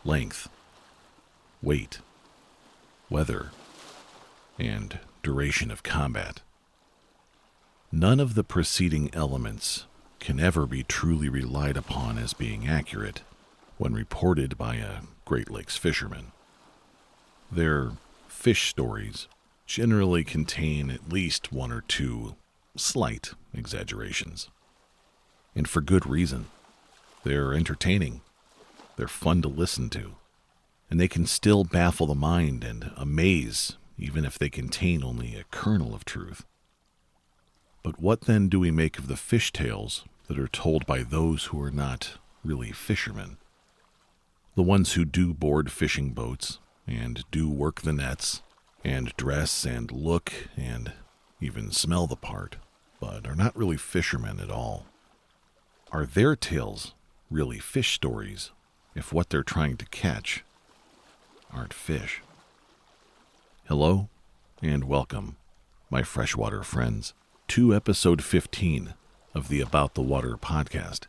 length, weight, weather, and duration of combat. None of the preceding elements can ever be truly relied upon as being accurate when reported by a Great Lakes fisherman. Their fish stories generally contain at least one or two slight exaggerations. And for good reason. They're entertaining, they're fun to listen to, and they can still baffle the mind and amaze even if they contain only a kernel of truth. But what then do we make of the fish tales that are told by those who are not really fishermen? The ones who do board fishing boats and do work the nets and dress and look and even smell the part, but are not really fishermen at all. Are their tales really fish stories if what they're trying to catch aren't fish? Hello and welcome, my freshwater friends, to episode 15 of the About the Water podcast,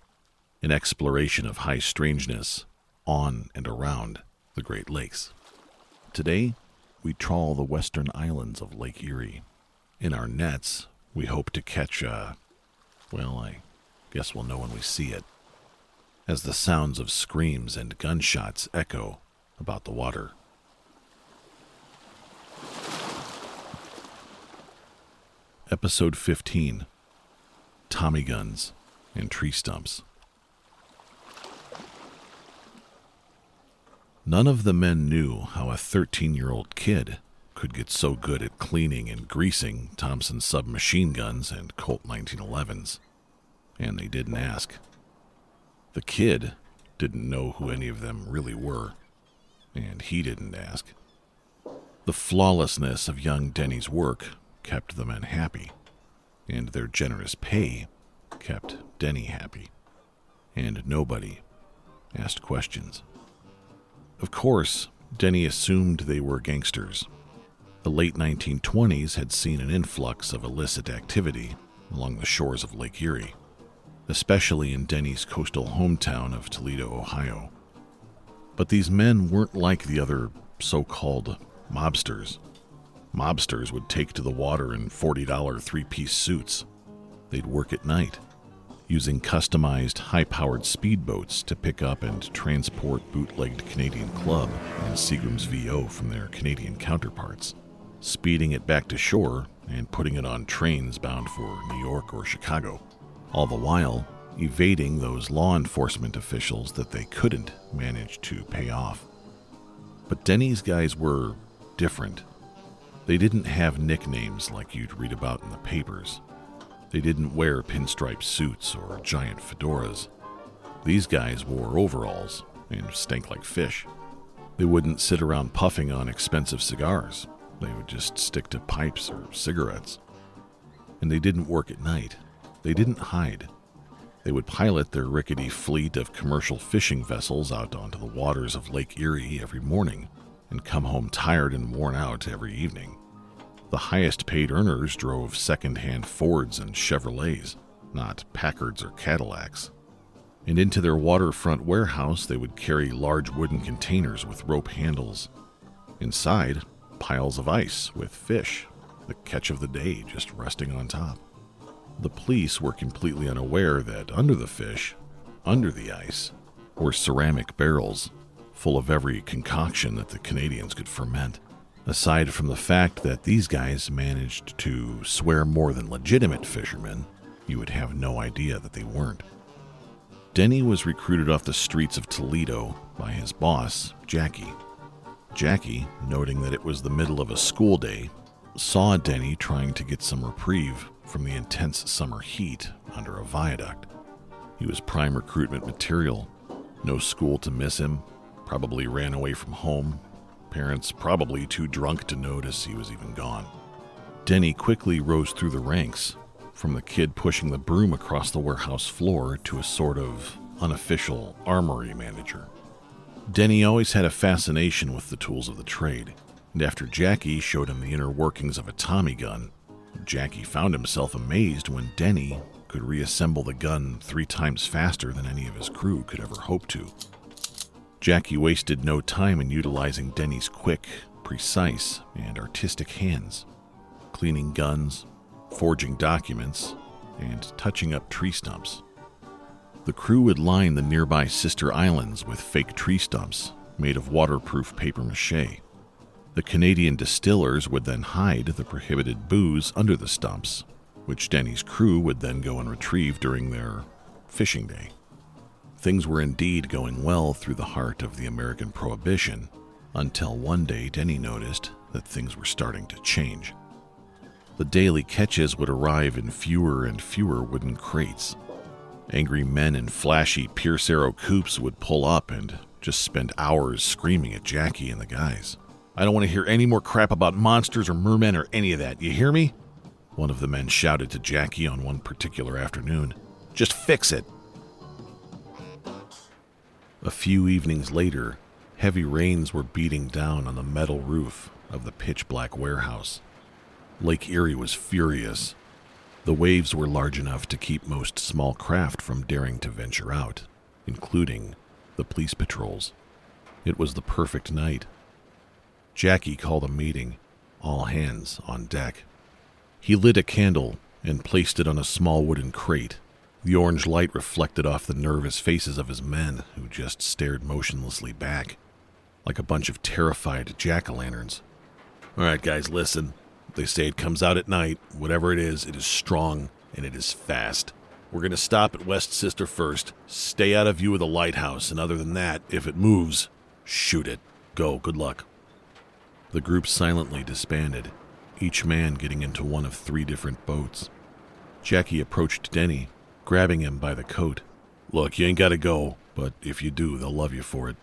an exploration of high strangeness on and around the Great Lakes. Today, we trawl the western islands of Lake Erie. In our nets, we hope to catch I guess we'll know when we see it, as the sounds of screams and gunshots echo about the water. Episode 15, Tommy Guns and Tree Stumps. None of the men knew how a 13-year-old kid could get so good at cleaning and greasing Thompson submachine guns and Colt 1911s, and they didn't ask. The kid didn't know who any of them really were, and he didn't ask. The flawlessness of young Denny's work kept the men happy, and their generous pay kept Denny happy, and nobody asked questions. Of course, Denny assumed they were gangsters. The late 1920s had seen an influx of illicit activity along the shores of Lake Erie, especially in Denny's coastal hometown of Toledo, Ohio. But these men weren't like the other so-called mobsters. Mobsters would take to the water in $40 three-piece suits. They'd work at night, using customized high-powered speedboats to pick up and transport bootlegged Canadian Club and Seagram's VO from their Canadian counterparts, speeding it back to shore and putting it on trains bound for New York or Chicago, all the while evading those law enforcement officials that they couldn't manage to pay off. But Denny's guys were different. They didn't have nicknames like you'd read about in the papers. They didn't wear pinstripe suits or giant fedoras. These guys wore overalls and stank like fish. They wouldn't sit around puffing on expensive cigars. They would just stick to pipes or cigarettes. And they didn't work at night. They didn't hide. They would pilot their rickety fleet of commercial fishing vessels out onto the waters of Lake Erie every morning and come home tired and worn out every evening. The highest paid earners drove second-hand Fords and Chevrolets, not Packards or Cadillacs. And into their waterfront warehouse they would carry large wooden containers with rope handles. Inside, piles of ice with fish, the catch of the day just resting on top. The police were completely unaware that under the fish, under the ice, were ceramic barrels full of every concoction that the Canadians could ferment. Aside from the fact that these guys managed to swear more than legitimate fishermen, you would have no idea that they weren't. Denny was recruited off the streets of Toledo by his boss, Jackie. Jackie, noting that it was the middle of a school day, saw Denny trying to get some reprieve from the intense summer heat under a viaduct. He was prime recruitment material. No school to miss him, probably ran away from home, parents probably too drunk to notice he was even gone. Denny quickly rose through the ranks, from the kid pushing the broom across the warehouse floor to a sort of unofficial armory manager. Denny always had a fascination with the tools of the trade, and after Jackie showed him the inner workings of a Tommy gun, Jackie found himself amazed when Denny could reassemble the gun 3 times faster than any of his crew could ever hope to. Jackie wasted no time in utilizing Denny's quick, precise, and artistic hands, cleaning guns, forging documents, and touching up tree stumps. The crew would line the nearby sister islands with fake tree stumps made of waterproof papier-mâché. The Canadian distillers would then hide the prohibited booze under the stumps, which Denny's crew would then go and retrieve during their fishing day. Things were indeed going well through the heart of the American Prohibition, until one day Denny noticed that things were starting to change. The daily catches would arrive in fewer and fewer wooden crates. Angry men in flashy Pierce Arrow coupes would pull up and just spend hours screaming at Jackie and the guys. "I don't want to hear any more crap about monsters or mermen or any of that, you hear me?" One of the men shouted to Jackie on one particular afternoon. "Just fix it." A few evenings later, heavy rains were beating down on the metal roof of the pitch-black warehouse. Lake Erie was furious. The waves were large enough to keep most small craft from daring to venture out, including the police patrols. It was the perfect night. Jackie called a meeting, all hands on deck. He lit a candle and placed it on a small wooden crate. The orange light reflected off the nervous faces of his men, who just stared motionlessly back, like a bunch of terrified jack-o'-lanterns. "All right, guys, listen. They say it comes out at night. Whatever it is strong, and it is fast. We're going to stop at West Sister first. Stay out of view of the lighthouse, and other than that, if it moves, shoot it. Go, good luck." The group silently disbanded, each man getting into one of 3 different boats. Jackie approached Denny, grabbing him by the coat. "Look, you ain't got to go, but if you do, they'll love you for it."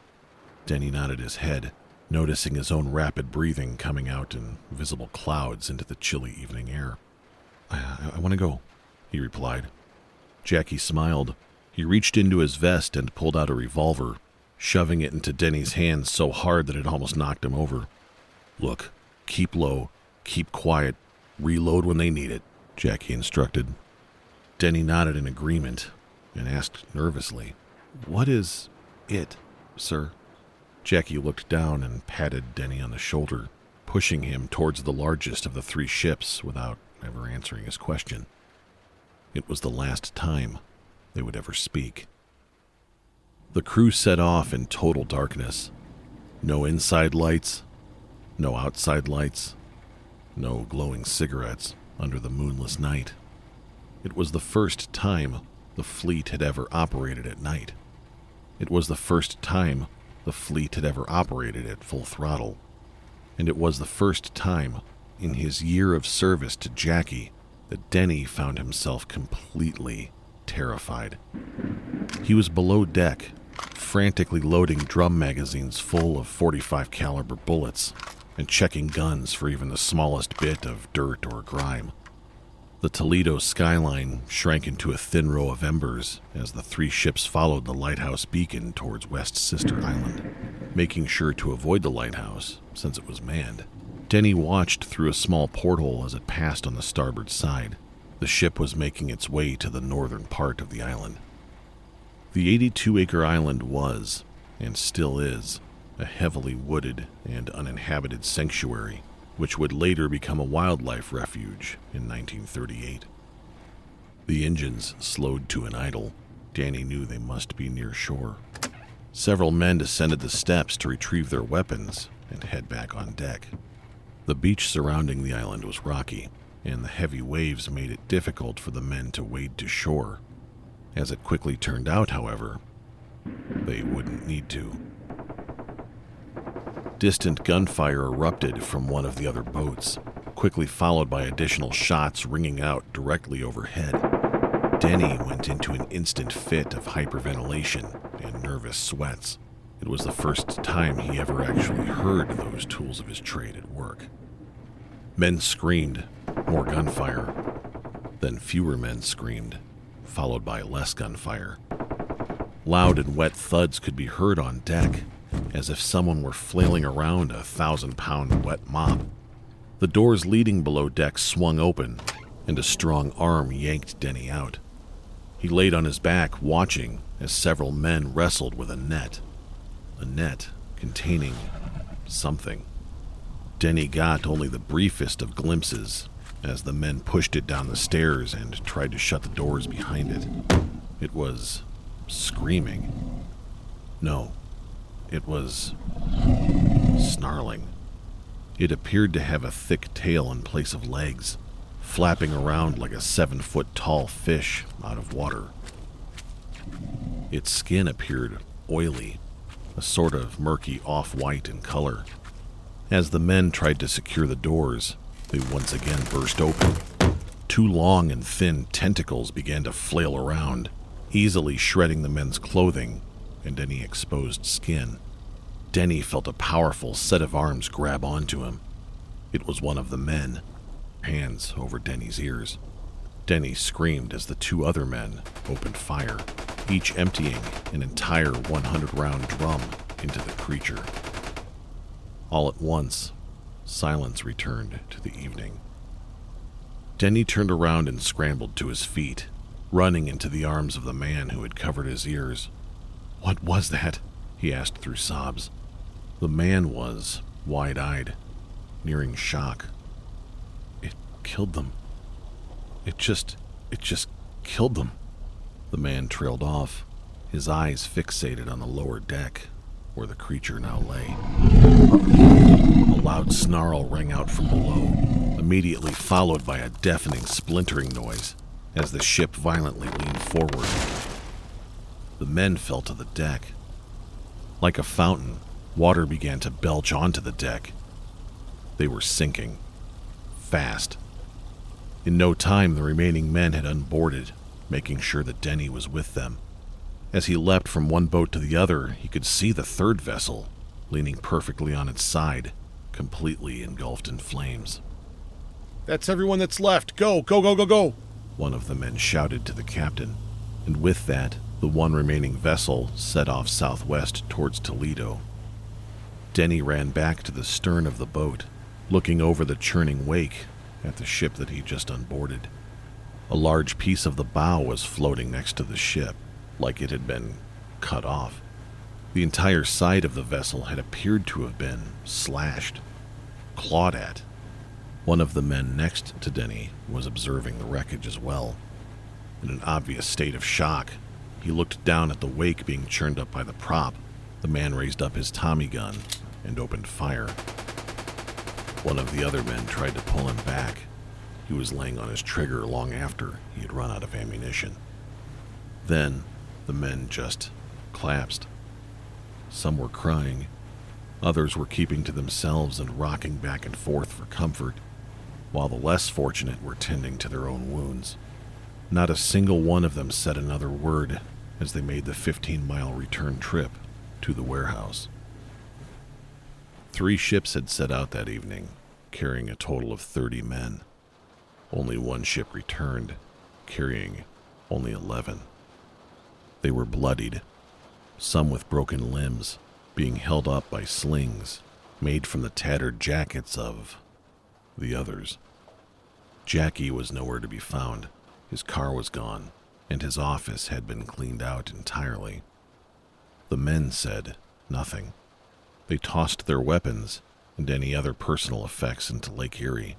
Denny nodded his head, noticing his own rapid breathing coming out in visible clouds into the chilly evening air. I want to go," he replied. Jackie smiled. He reached into his vest and pulled out a revolver, shoving it into Denny's hands so hard that it almost knocked him over. "Look, keep low, keep quiet, reload when they need it," Jackie instructed. Denny nodded in agreement and asked nervously, "What is it, sir?" Jackie looked down and patted Denny on the shoulder, pushing him towards the largest of the 3 ships without ever answering his question. It was the last time they would ever speak. The crew set off in total darkness. No inside lights, no outside lights, no glowing cigarettes under the moonless night. It was the first time the fleet had ever operated at night. It was the first time the fleet had ever operated at full throttle. And it was the first time in his year of service to Jackie that Denny found himself completely terrified. He was below deck, frantically loading drum magazines full of .45 caliber bullets and checking guns for even the smallest bit of dirt or grime. The Toledo skyline shrank into a thin row of embers as the 3 ships followed the lighthouse beacon towards West Sister Island. Making sure to avoid the lighthouse, since it was manned, Denny watched through a small porthole as it passed on the starboard side. The ship was making its way to the northern part of the island. The 82-acre island was, and still is, a heavily wooded and uninhabited sanctuary, which would later become a wildlife refuge in 1938. The engines slowed to an idle. Danny knew they must be near shore. Several men descended the steps to retrieve their weapons and head back on deck. The beach surrounding the island was rocky, and the heavy waves made it difficult for the men to wade to shore. As it quickly turned out, however, they wouldn't need to. Distant gunfire erupted from one of the other boats, quickly followed by additional shots ringing out directly overhead. Denny went into an instant fit of hyperventilation and nervous sweats. It was the first time he ever actually heard those tools of his trade at work. Men screamed, more gunfire. Then fewer men screamed, followed by less gunfire. Loud and wet thuds could be heard on deck, as if someone were flailing around a 1,000-pound wet mop. The doors leading below deck swung open, and a strong arm yanked Denny out. He laid on his back, watching as several men wrestled with a net. a net containing something. Denny got only the briefest of glimpses as the men pushed it down the stairs and tried to shut the doors behind it. It was screaming. No, it was snarling. It appeared to have a thick tail in place of legs, flapping around like a 7-foot tall fish out of water. Its skin appeared oily, a sort of murky off-white in color. As the men tried to secure the doors, they once again burst open. 2 long and thin tentacles began to flail around, easily shredding the men's clothing and any exposed skin. Denny felt a powerful set of arms grab onto him. It was one of the men, hands over Denny's ears. Denny screamed as the 2 other men opened fire, each emptying an entire 100-round drum into the creature. All at once, silence returned to the evening. Denny turned around and scrambled to his feet, running into the arms of the man who had covered his ears. "What was that?" he asked through sobs. The man was wide-eyed, nearing shock. "It killed them. It just killed them." The man trailed off, his eyes fixated on the lower deck, where the creature now lay. A loud snarl rang out from below, immediately followed by a deafening splintering noise as the ship violently leaned forward. The men fell to the deck. Like a fountain, water began to belch onto the deck. They were sinking. Fast. In no time, the remaining men had unboarded, making sure that Denny was with them. As he leapt from one boat to the other, he could see the 3rd vessel, leaning perfectly on its side, completely engulfed in flames. "That's everyone that's left. Go, go, go, go, go!" one of the men shouted to the captain, and with that, the one remaining vessel set off southwest towards Toledo. Denny ran back to the stern of the boat, looking over the churning wake at the ship that he just unboarded. A large piece of the bow was floating next to the ship, like it had been cut off. The entire side of the vessel had appeared to have been slashed, clawed at. One of the men next to Denny was observing the wreckage as well. In an obvious state of shock, he looked down at the wake being churned up by the prop. The man raised up his Tommy gun and opened fire. One of the other men tried to pull him back. He was laying on his trigger long after he had run out of ammunition. Then, the men just collapsed. Some were crying. Others were keeping to themselves and rocking back and forth for comfort, while the less fortunate were tending to their own wounds. Not a single one of them said another word as they made the 15-mile return trip to the warehouse. 3 ships had set out that evening, carrying a total of 30 men. Only one ship returned, carrying only 11. They were bloodied, some with broken limbs, being held up by slings made from the tattered jackets of the others. Jackie was nowhere to be found. His car was gone, and his office had been cleaned out entirely. The men said nothing. They tossed their weapons and any other personal effects into Lake Erie.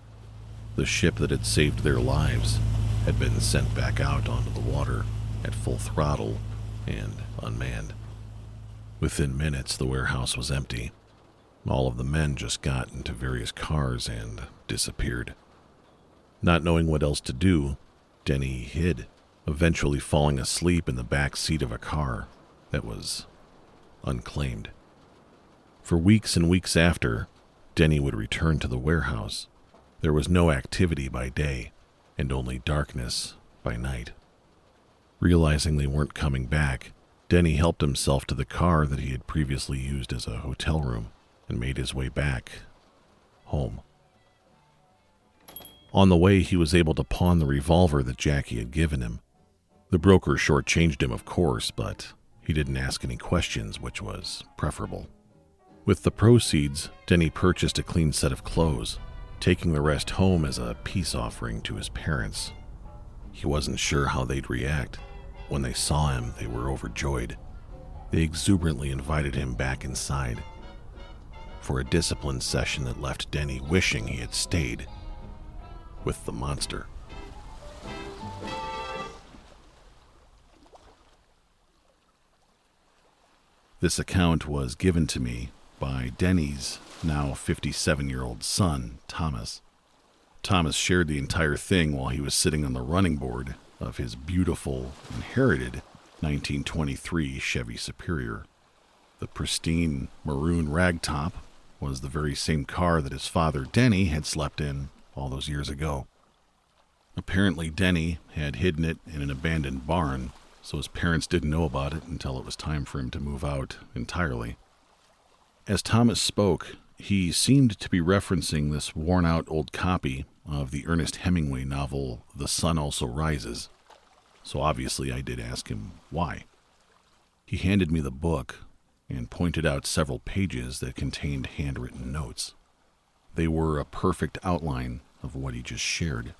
The ship that had saved their lives had been sent back out onto the water at full throttle and unmanned. Within minutes, the warehouse was empty. All of the men just got into various cars and disappeared. Not knowing what else to do, Denny hid, eventually falling asleep in the back seat of a car that was unclaimed. For weeks and weeks after, Denny would return to the warehouse. There was no activity by day, and only darkness by night. Realizing they weren't coming back, Denny helped himself to the car that he had previously used as a hotel room and made his way back home. On the way, he was able to pawn the revolver that Jackie had given him. The broker shortchanged him, of course, but he didn't ask any questions, which was preferable. With the proceeds, Denny purchased a clean set of clothes, taking the rest home as a peace offering to his parents. He wasn't sure how they'd react. When they saw him, they were overjoyed. They exuberantly invited him back inside for a discipline session that left Denny wishing he had stayed with the monster. This account was given to me by Denny's now 57-year-old son, Thomas. Thomas shared the entire thing while he was sitting on the running board of his beautiful, inherited 1923 Chevy Superior. The pristine maroon ragtop was the very same car that his father, Denny, had slept in all those years ago. Apparently, Denny had hidden it in an abandoned barn, so his parents didn't know about it until it was time for him to move out entirely. As Thomas spoke, he seemed to be referencing this worn-out old copy of the Ernest Hemingway novel The Sun Also Rises, so obviously I did ask him why. He handed me the book and pointed out several pages that contained handwritten notes. They were a perfect outline of what he just shared.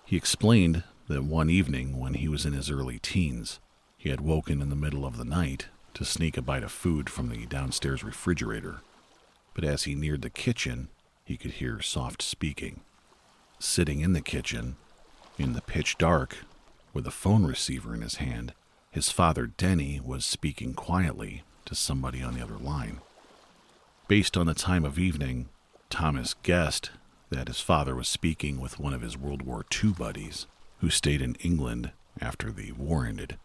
He explained that one evening when he was in his early teens, he had woken in the middle of the night to sneak a bite of food from the downstairs refrigerator. But as he neared the kitchen, he could hear soft speaking. Sitting in the kitchen, in the pitch dark, with a phone receiver in his hand, his father Denny was speaking quietly to somebody on the other line. Based on the time of evening, Thomas guessed that his father was speaking with one of his World War II buddies who stayed in England after the war ended.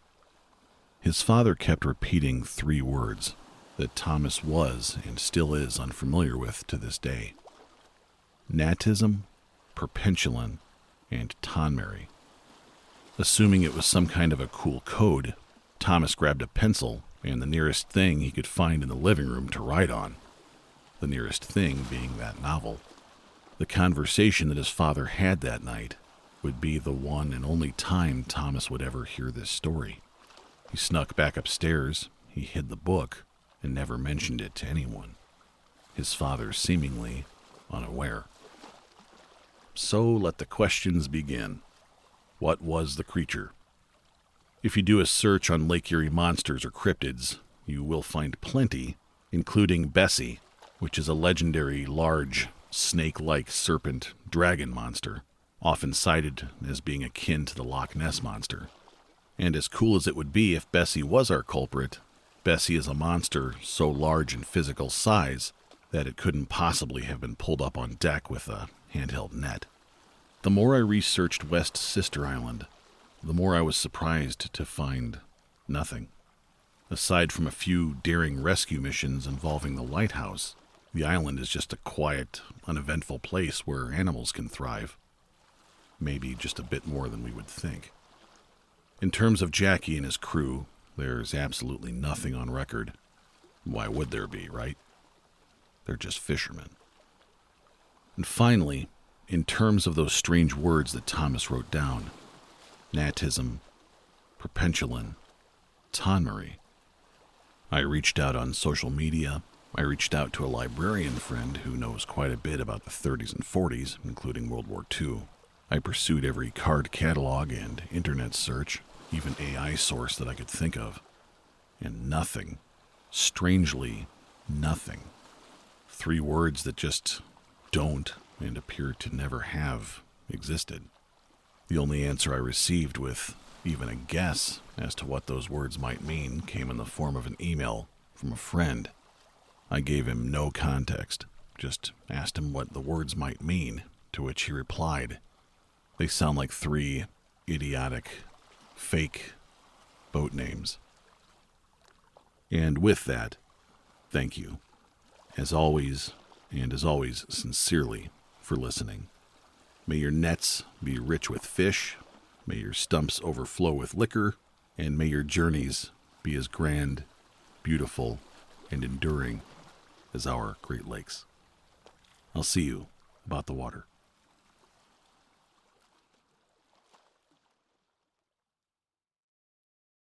His father kept repeating 3 words that Thomas was and still is unfamiliar with to this day: Natism, Perpetulan, and Tonmary. Assuming it was some kind of a cool code, Thomas grabbed a pencil and the nearest thing he could find in the living room to write on, the nearest thing being that novel. The conversation that his father had that night would be the one and only time Thomas would ever hear this story. He snuck back upstairs, he hid the book, and never mentioned it to anyone, his father seemingly unaware. So let the questions begin. What was the creature? If you do a search on Lake Erie monsters or cryptids, you will find plenty, including Bessie, which is a legendary large, snake-like serpent dragon monster, often cited as being akin to the Loch Ness monster. And as cool as it would be if Bessie was our culprit, Bessie is a monster so large in physical size that it couldn't possibly have been pulled up on deck with a handheld net. The more I researched West Sister Island, the more I was surprised to find nothing. Aside from a few daring rescue missions involving the lighthouse, the island is just a quiet, uneventful place where animals can thrive. Maybe just a bit more than we would think. In terms of Jackie and his crew, there's absolutely nothing on record. Why would there be, right? They're just fishermen. And finally, in terms of those strange words that Thomas wrote down, Natism, Perpetulan, Tonmary, I reached out on social media. I reached out to a librarian friend who knows quite a bit about the 30s and 40s, including World War II. I pursued every card catalog and internet search, even AI source that I could think of. And nothing. Strangely, nothing. 3 words that just don't and appear to never have existed. The only answer I received with even a guess as to what those words might mean came in the form of an email from a friend. I gave him no context, just asked him what the words might mean, to which he replied, "They sound like 3 idiotic, fake boat names." And with that, thank you, as always, sincerely, for listening. May your nets be rich with fish, may your stumps overflow with liquor, and may your journeys be as grand, beautiful, and enduring as our Great Lakes. I'll see you about the water.